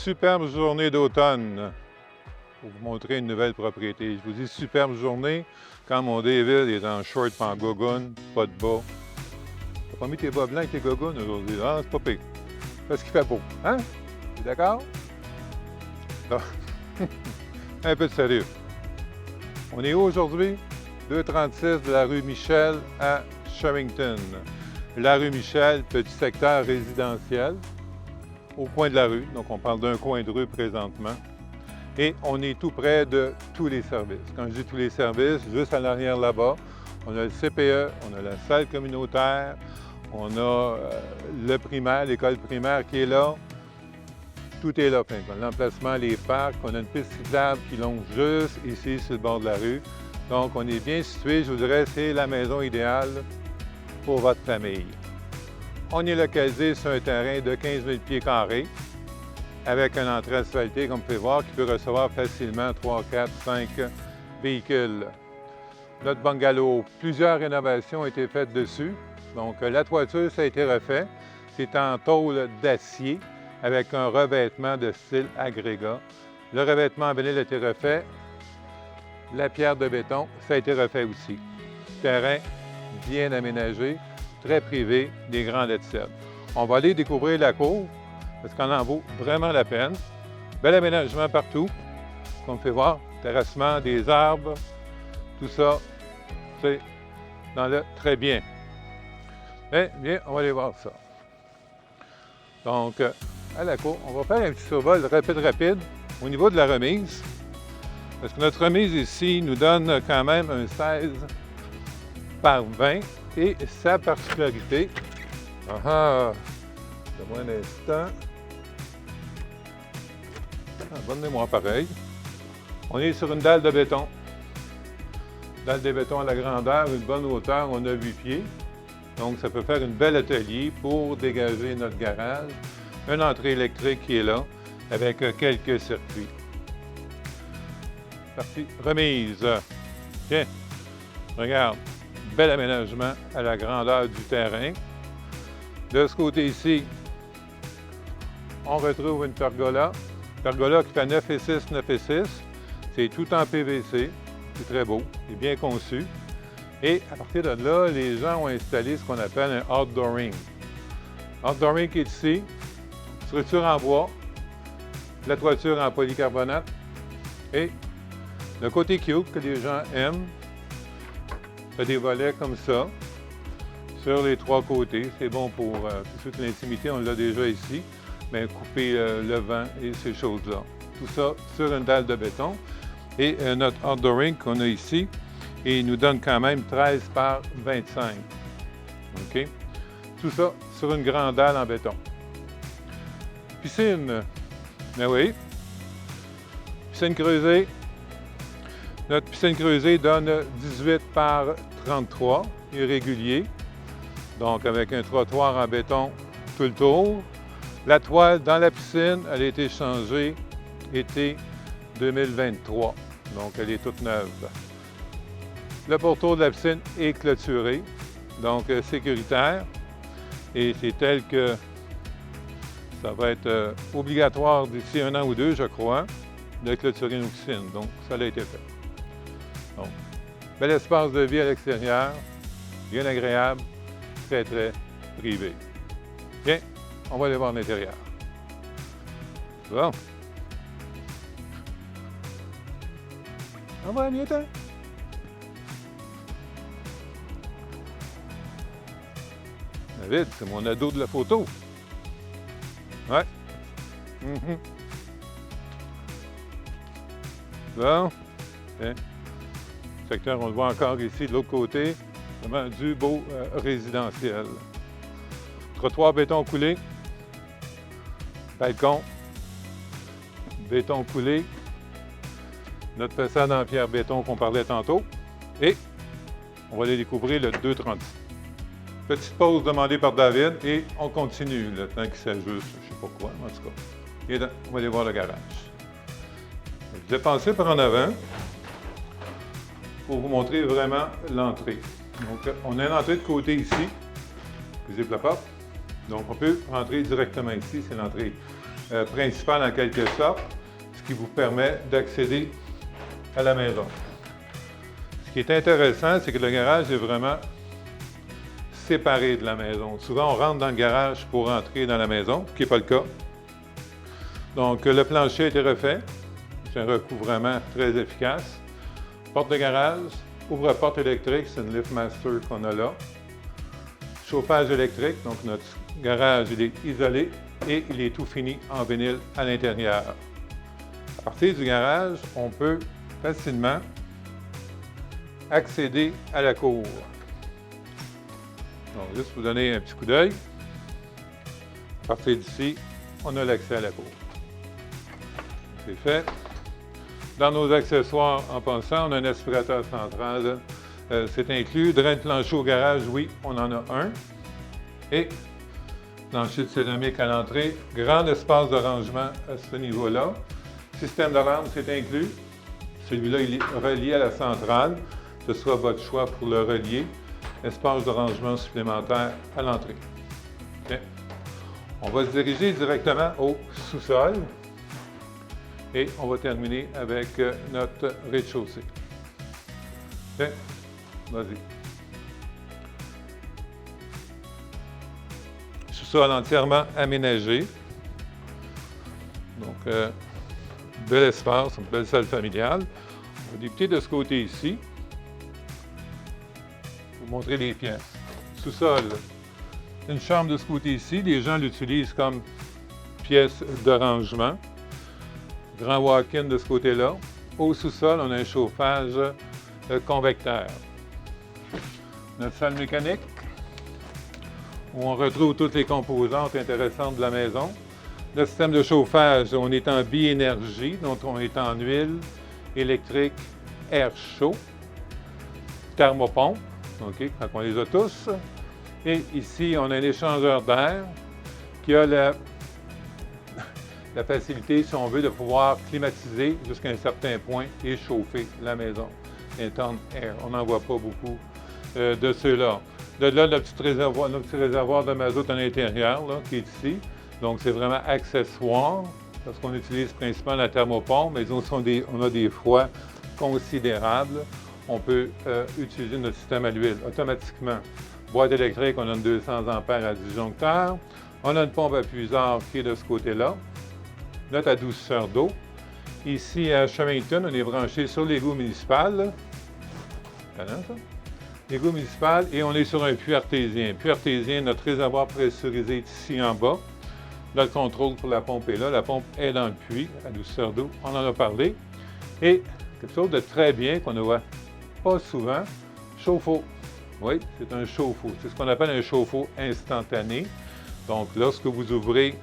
superbe journée d'automne pour vous montrer une nouvelle propriété. Je vous dis superbe journée quand mon David est en short en gogoune, pas de bas. T'as pas mis tes bas blancs et tes gogounes aujourd'hui? Ah, c'est pas pire. Parce qu'il fait beau. Hein? Tu es d'accord? Non. Un peu de sérieux. On est où aujourd'hui? 236 de la rue Michel à Sherrington. La rue Michel, petit secteur résidentiel, au coin de la rue. Donc, on parle d'un coin de rue présentement. Et on est tout près de tous les services. Quand je dis tous les services, juste à l'arrière là-bas, on a le CPE, on a la salle communautaire, on a le primaire, l'école primaire qui est là. Tout est là. L'emplacement, les parcs, on a une piste cyclable qui longe juste ici sur le bord de la rue. Donc, on est bien situé. Je vous dirais, c'est la maison idéale pour votre famille. On est localisé sur un terrain de 15 000 pieds carrés avec une entrée asphaltée, comme vous pouvez voir, qui peut recevoir facilement 3, 4, 5 véhicules. Notre bungalow, plusieurs rénovations ont été faites dessus. Donc, la toiture, ça a été refait. C'est en tôle d'acier avec un revêtement de style agrégat. Le revêtement en vinyle a été refait. La pierre de béton, ça a été refait aussi. Terrain bien aménagé, très privé, des grands lait de cèdre. On va aller découvrir la cour, parce qu'on en vaut vraiment la peine. Bel aménagement partout, comme vous pouvez voir, terrassement, des arbres, tout ça, c'est dans le très bien. Mais bien, on va aller voir ça. Donc, à la cour, on va faire un petit survol rapide au niveau de la remise. Parce que notre remise ici nous donne quand même un 16 par 20 et sa particularité. Donne-moi un instant. Bonne mémoire pareil. On est sur une dalle de béton. Dalle de béton à la grandeur, une bonne hauteur, on a 8 pieds. Donc ça peut faire une belle atelier pour dégager notre garage. Une entrée électrique qui est là avec quelques circuits. Partie remise. Tiens, regarde, bel aménagement à la grandeur du terrain. De ce côté ici, on retrouve une pergola. Pergola qui fait 9 et 6, 9 et 6. C'est tout en PVC. C'est très beau, c'est bien conçu. Et à partir de là, les gens ont installé ce qu'on appelle un outdooring. Outdooring qui est ici, structure en bois, la toiture en polycarbonate et le côté cute que les gens aiment, c'est des volets comme ça, sur les trois côtés. C'est bon pour toute l'intimité, on l'a déjà ici, mais couper le vent et ces choses-là. Tout ça sur une dalle de béton. Et notre outdooring qu'on a ici, et il nous donne quand même 13 par 25. OK? Tout ça sur une grande dalle en béton. Piscine. Ben oui. Piscine creusée. Notre piscine creusée donne 18 par 33, irrégulier. Donc, avec un trottoir en béton tout le tour. La toile dans la piscine, elle a été changée été 2023. Donc, elle est toute neuve. Le pourtour de la piscine est clôturé, donc sécuritaire. Et c'est tel que ça va être obligatoire d'ici 1 an ou 2, je crois, de clôturer nos piscines. Donc, ça a été fait. Donc, bel espace de vie à l'extérieur, bien agréable, très, très privé. Bien, on va aller voir l'intérieur. Bon. On va mieux temps. David, c'est mon ado de la photo. Ouais. Bon. Bien. Le secteur, on le voit encore ici de l'autre côté. Vraiment du beau résidentiel. Trottoir béton coulé. Balcon. Béton coulé. Notre façade en pierre béton qu'on parlait tantôt. Et on va aller découvrir le 236. Petite pause demandée par David et on continue le temps qu'il s'ajuste, je ne sais pas quoi, en tout cas. Et on va aller voir le garage. Je vais passer par en avant pour vous montrer vraiment l'entrée. Donc, on a une entrée de côté ici. Visible la porte. Donc, on peut rentrer directement ici. C'est l'entrée principal en quelque sorte, ce qui vous permet d'accéder à la maison. Ce qui est intéressant, c'est que le garage est vraiment séparé de la maison. Souvent, on rentre dans le garage pour entrer dans la maison, ce qui n'est pas le cas. Donc, le plancher a été refait. C'est un recouvrement très efficace. Porte de garage, ouvre-porte électrique, c'est une LiftMaster qu'on a là. Chauffage électrique, donc notre garage il est isolé et il est tout fini en vinyle à l'intérieur. À partir du garage, on peut facilement accéder à la cour. Donc, juste pour vous donner un petit coup d'œil, à partir d'ici, on a l'accès à la cour. C'est fait. Dans nos accessoires, en passant, on a un aspirateur central. C'est inclus. Drain de plancher au garage, oui, on en a un. Et plancher de céramique à l'entrée. Grand espace de rangement à ce niveau-là. Système d'alarme, c'est inclus. Celui-là, il est relié à la centrale. Ce soit votre choix pour le relier. Espace de rangement supplémentaire à l'entrée. Okay. On va se diriger directement au sous-sol. Et on va terminer avec notre rez-de-chaussée. Okay. Vas-y. Sous-sol entièrement aménagé. Donc, bel espace, une belle salle familiale. On va débuter de ce côté ici. Vous montrer les pièces. Sous-sol. Une chambre de ce côté ici. Les gens l'utilisent comme pièce de rangement. Grand walk-in de ce côté-là. Au sous-sol, on a un chauffage convecteur. Notre salle mécanique, où on retrouve toutes les composantes intéressantes de la maison. Le système de chauffage, on est en bi-énergie, donc on est en huile, électrique, air chaud, thermopompe, OK, quand on les a tous. Et ici, on a un échangeur d'air qui a la facilité, si on veut, de pouvoir climatiser jusqu'à un certain point et chauffer la maison. Interne air. On n'en voit pas beaucoup de ceux-là. De là, notre petit réservoir de mazout à l'intérieur, qui est ici. Donc, c'est vraiment accessoire, parce qu'on utilise principalement la thermopompe, mais on a des froids considérables. On peut utiliser notre système à l'huile automatiquement. Boîte électrique, on a une 200 ampères à disjoncteur. On a une pompe à puisard qui est de ce côté-là. Notre adoucisseur d'eau. Ici, à Chamington, on est branché sur l'égout municipal. Talent, ça? L'égout municipal, et on est sur un puits artésien. Puits artésien, notre réservoir pressurisé est ici en bas. Notre contrôle pour la pompe est là. La pompe est dans le puits, adoucisseur d'eau. On en a parlé. Et quelque chose de très bien qu'on ne voit pas souvent, chauffe-eau. Oui, c'est un chauffe-eau. C'est ce qu'on appelle un chauffe-eau instantané. Donc, lorsque vous ouvrez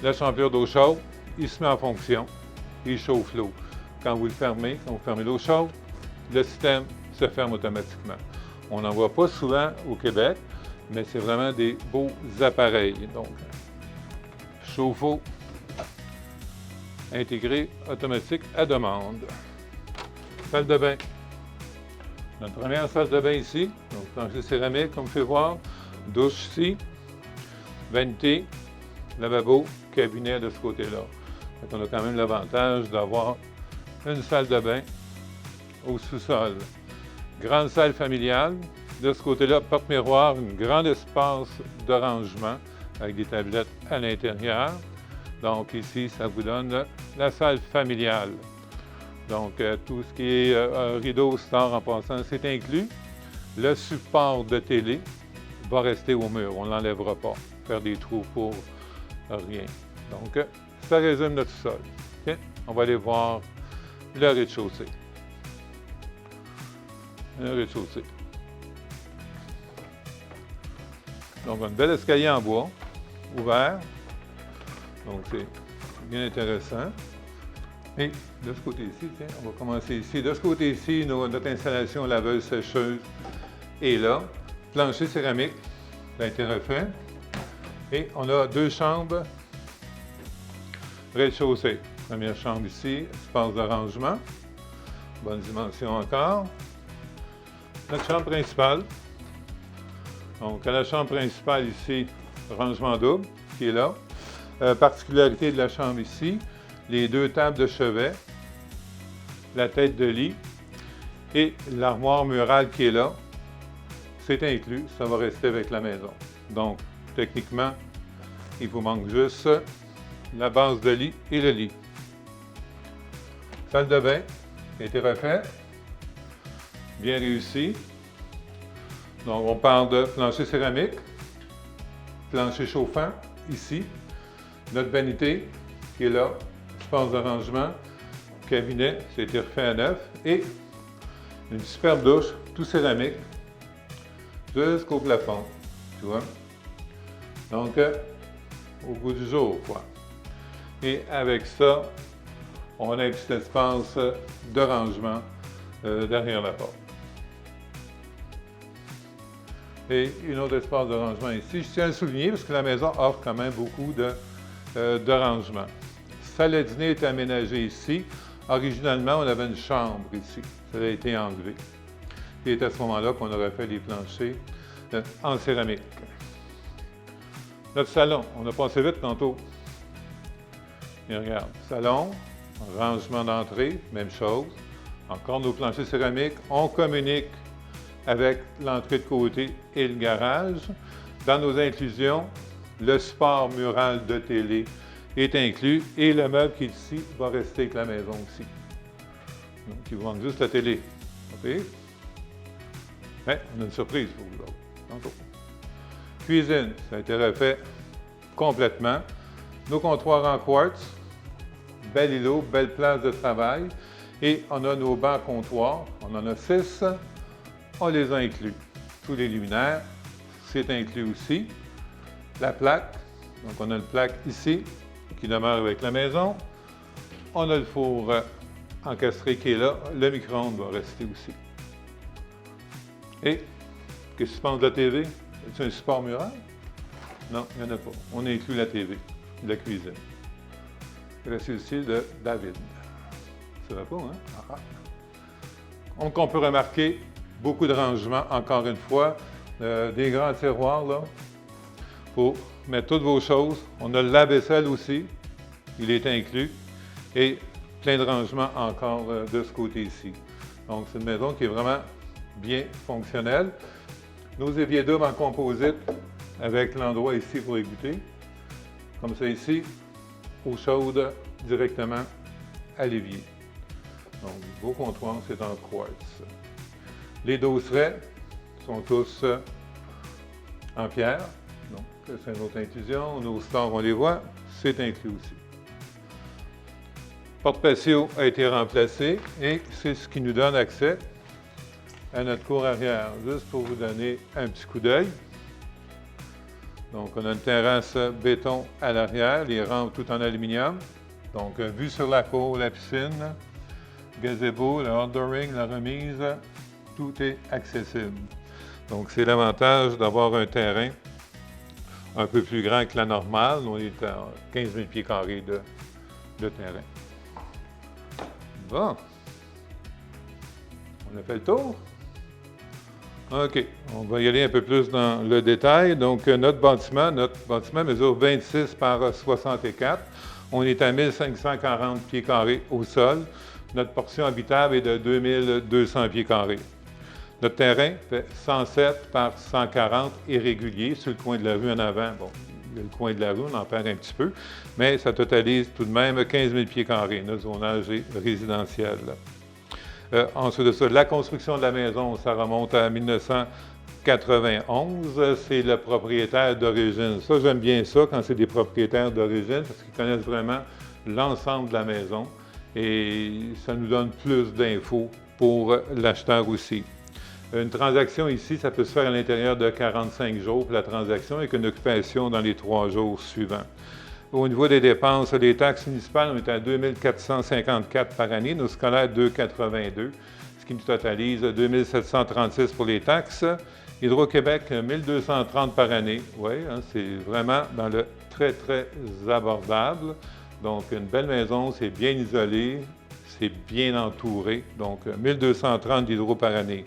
la chambrure d'eau chaude, il se met en fonction, il chauffe l'eau. Quand vous le fermez, quand vous fermez l'eau chaude, le système se ferme automatiquement. On n'en voit pas souvent au Québec, mais c'est vraiment des beaux appareils. Donc, chauffe-eau intégré automatique à demande. Salle de bain. Notre première salle de bain ici, donc plancher céramique, comme vous pouvez voir, douche ici, vanité, lavabo, cabinet de ce côté-là. On a quand même l'avantage d'avoir une salle de bain au sous-sol. Grande salle familiale. De ce côté-là, porte-miroir, un grand espace de rangement avec des tablettes à l'intérieur. Donc ici, ça vous donne la salle familiale. Donc tout ce qui est rideau, star en passant, c'est inclus. Le support de télé va rester au mur, on ne l'enlèvera pas. Faire des trous pour rien. Donc, ça résume notre sol. Okay? On va aller voir le rez-de-chaussée. Le rez-de-chaussée. Donc, un bel escalier en bois, ouvert. Donc, c'est bien intéressant. Et de ce côté-ci, tiens, on va commencer ici. De ce côté-ci, notre installation laveuse-sécheuse est là. Plancher céramique a été refait. Et on a deux chambres rez-de-chaussée. Première chambre ici, espace de rangement. Bonne dimension encore. Notre chambre principale. Donc, à la chambre principale ici, rangement double qui est là. Particularité de la chambre ici, les 2 tables de chevet, la tête de lit et l'armoire murale qui est là, c'est inclus, ça va rester avec la maison. Donc, techniquement, il vous manque juste la base de lit et le lit. Salle de bain qui a été refaite, bien réussi. Donc, on parle de plancher céramique, plancher chauffant ici, notre vanité qui est là, espace d'arrangement, cabinet, ça a été refait à neuf et une superbe douche, tout céramique, jusqu'au plafond, tu vois. Donc, au goût du jour, quoi. Et avec ça, on a un petit espace de rangement derrière la porte. Et un autre espace de rangement ici. Je tiens à le souligner parce que la maison offre quand même beaucoup de rangement. Salle à dîner est aménagée ici. Originalement, on avait une chambre ici. Ça a été enlevé. Et c'est à ce moment-là qu'on aurait fait les planchers en céramique. Notre salon, on a passé vite tantôt. Et regarde, salon, rangement d'entrée, même chose. Encore nos planchers céramiques. On communique avec l'entrée de côté et le garage. Dans nos inclusions, le support mural de télé est inclus et le meuble qui est ici va rester avec la maison aussi. Donc, il vous manque juste la télé. OK? Mais on a une surprise pour vous autres. Tantôt. Cuisine, ça a été refait complètement. Nos comptoirs en quartz, bel îlot, belle place de travail. Et on a nos bancs comptoirs, on en a 6. On les a inclus. Tous les luminaires, c'est inclus aussi. La plaque, donc on a une plaque ici qui demeure avec la maison. On a le four encastré qui est là. Le micro-ondes va rester aussi. Et, qu'est-ce que tu penses de la TV? C'est un support mural? Non, il n'y en a pas. On a inclus la TV, de la cuisine. C'est le style de David. Ça va pas, hein? Donc, on peut remarquer beaucoup de rangements, encore une fois. Des grands tiroirs, là, pour mettre toutes vos choses. On a le lave-vaisselle aussi, il est inclus. Et plein de rangements encore de ce côté ici. Donc, c'est une maison qui est vraiment bien fonctionnelle. Nos éviers doubles en composite, avec l'endroit ici pour égoutter. Comme ça ici, eau chaude directement à l'évier. Donc, vos comptoirs, c'est en quartz. Les doserets sont tous en pierre. Donc, c'est une autre inclusion. Nos stores, on les voit, c'est inclus aussi. Porte-patio a été remplacé et c'est ce qui nous donne accès à notre cour arrière. Juste pour vous donner un petit coup d'œil. Donc, on a une terrasse béton à l'arrière, les rampes tout en aluminium. Donc, vue sur la cour, la piscine, gazebo, le outdooring, la remise, tout est accessible. Donc, c'est l'avantage d'avoir un terrain un peu plus grand que la normale. On est à 15 000 pieds carrés de terrain. Bon. On a fait le tour? OK. On va y aller un peu plus dans le détail. Donc, notre bâtiment mesure 26 par 64. On est à 1540 pieds carrés au sol. Notre portion habitable est de 2200 pieds carrés. Notre terrain fait 107 par 140 irrégulier sur le coin de la rue en avant. Bon, il y a le coin de la rue, on en perd un petit peu, mais ça totalise tout de même 15 000 pieds carrés. Notre zonage est résidentiel. Ensuite de ça, la construction de la maison, ça remonte à 1991. C'est le propriétaire d'origine. Ça, j'aime bien ça quand c'est des propriétaires d'origine parce qu'ils connaissent vraiment l'ensemble de la maison et ça nous donne plus d'infos pour l'acheteur aussi. Une transaction ici, ça peut se faire à l'intérieur de 45 jours pour la transaction avec une occupation dans les 3 jours suivants. Au niveau des dépenses, les taxes municipales, on est à 2 454 par année, nos scolaires 282, ce qui nous totalise 2 736 pour les taxes. Hydro-Québec, 1 230 par année. Oui, hein, c'est vraiment dans le très, très abordable. Donc, une belle maison, c'est bien isolé, c'est bien entouré. Donc, 1 230 d'hydro par année.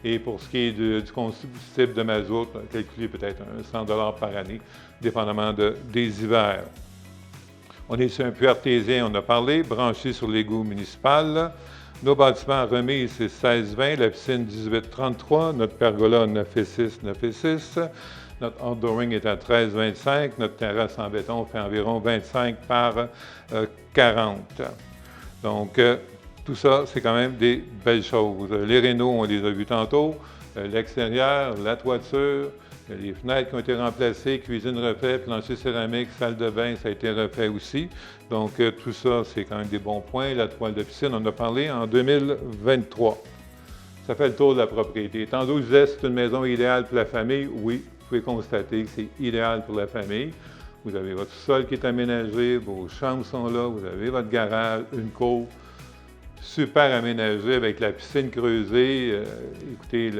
Et pour ce qui est du combustible de mazout, calculé peut-être 100 $ par année, dépendamment des hivers. On est sur un puits artésien, on a parlé, branché sur l'égout municipal. Nos bâtiments remis, c'est 16-20, la piscine 18-33, notre pergola 9,6, 9,6. Notre outdooring est à 13,25. Notre terrasse en béton fait environ 25 par 40. Donc, tout ça, c'est quand même des belles choses. Les rénaux, on les a vus tantôt. L'extérieur, la toiture, les fenêtres qui ont été remplacées, cuisine refaite, plancher céramique, salle de bain, ça a été refait aussi. Donc, tout ça, c'est quand même des bons points. La toile de piscine, on en a parlé en 2023. Ça fait le tour de la propriété. Tantôt, je disais, c'est une maison idéale pour la famille. Oui, vous pouvez constater que c'est idéal pour la famille. Vous avez votre sol qui est aménagé, vos chambres sont là, vous avez votre garage, une cour super aménagée avec la piscine creusée. Écoutez,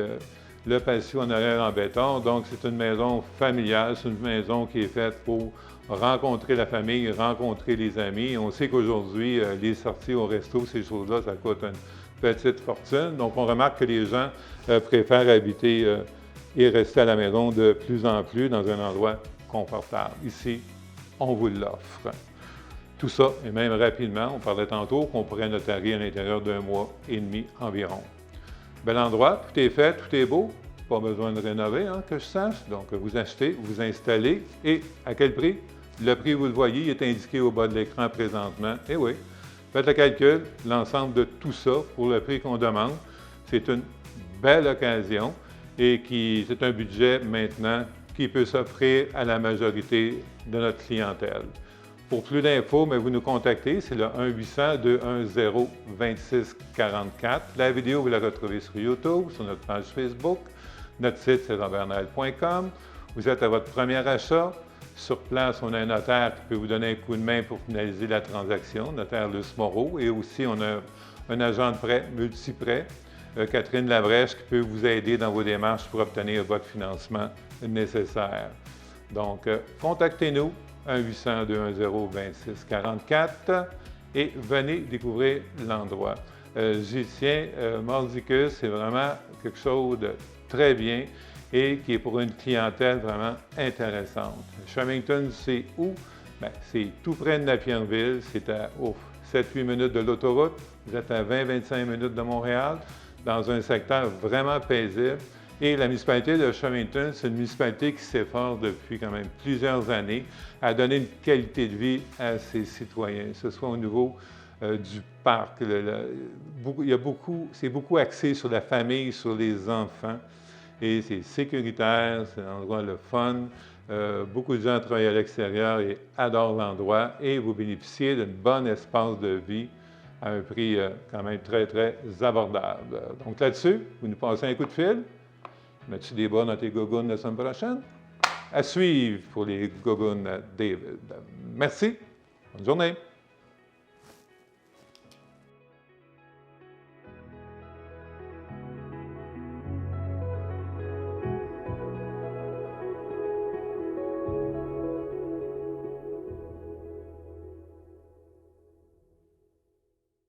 le patio en arrière en béton. Donc, c'est une maison familiale, c'est une maison qui est faite pour rencontrer la famille, rencontrer les amis. On sait qu'aujourd'hui, les sorties au resto, ces choses-là, ça coûte une petite fortune. Donc, on remarque que les gens préfèrent habiter et rester à la maison de plus en plus dans un endroit confortable. Ici, on vous l'offre. Tout ça, et même rapidement, on parlait tantôt qu'on pourrait notarier à l'intérieur d'1 mois et demi environ. Bel endroit, tout est fait, tout est beau, pas besoin de rénover, hein, que je sache. Donc, vous achetez, vous installez, et à quel prix? Le prix, vous le voyez, il est indiqué au bas de l'écran présentement. Et oui, faites le calcul, l'ensemble de tout ça pour le prix qu'on demande. C'est une belle occasion et c'est un budget maintenant qui peut s'offrir à la majorité de notre clientèle. Pour plus d'infos, vous nous contactez, c'est le 1-800-210-2644. La vidéo, vous la retrouvez sur YouTube, sur notre page Facebook. Notre site, c'est robertnael.com. Vous êtes à votre premier achat. Sur place, on a un notaire qui peut vous donner un coup de main pour finaliser la transaction, notaire Luce Moreau. Et aussi, on a un agent de prêt multiprêt, Catherine Labrèche, qui peut vous aider dans vos démarches pour obtenir votre financement nécessaire. Donc, contactez-nous, 1-800-210-2644 et venez découvrir l'endroit. J'y tiens, Mordicus, c'est vraiment quelque chose de très bien et qui est pour une clientèle vraiment intéressante. Chemington, c'est où? C'est tout près de Napierville, c'est à 7-8 minutes de l'autoroute. Vous êtes à 20-25 minutes de Montréal, dans un secteur vraiment paisible. Et la municipalité de Chemington, c'est une municipalité qui s'efforce depuis quand même plusieurs années à donner une qualité de vie à ses citoyens, que ce soit au niveau du parc. C'est beaucoup axé sur la famille, sur les enfants. Et c'est sécuritaire, c'est un endroit le fun. Beaucoup de gens travaillent à l'extérieur et adorent l'endroit. Et vous bénéficiez d'un bon espace de vie à un prix quand même très, très abordable. Donc là-dessus, vous nous passez un coup de fil. Mets-tu des bas dans tes gogoons la semaine prochaine? À suivre pour les gogoons David. Merci. Bonne journée.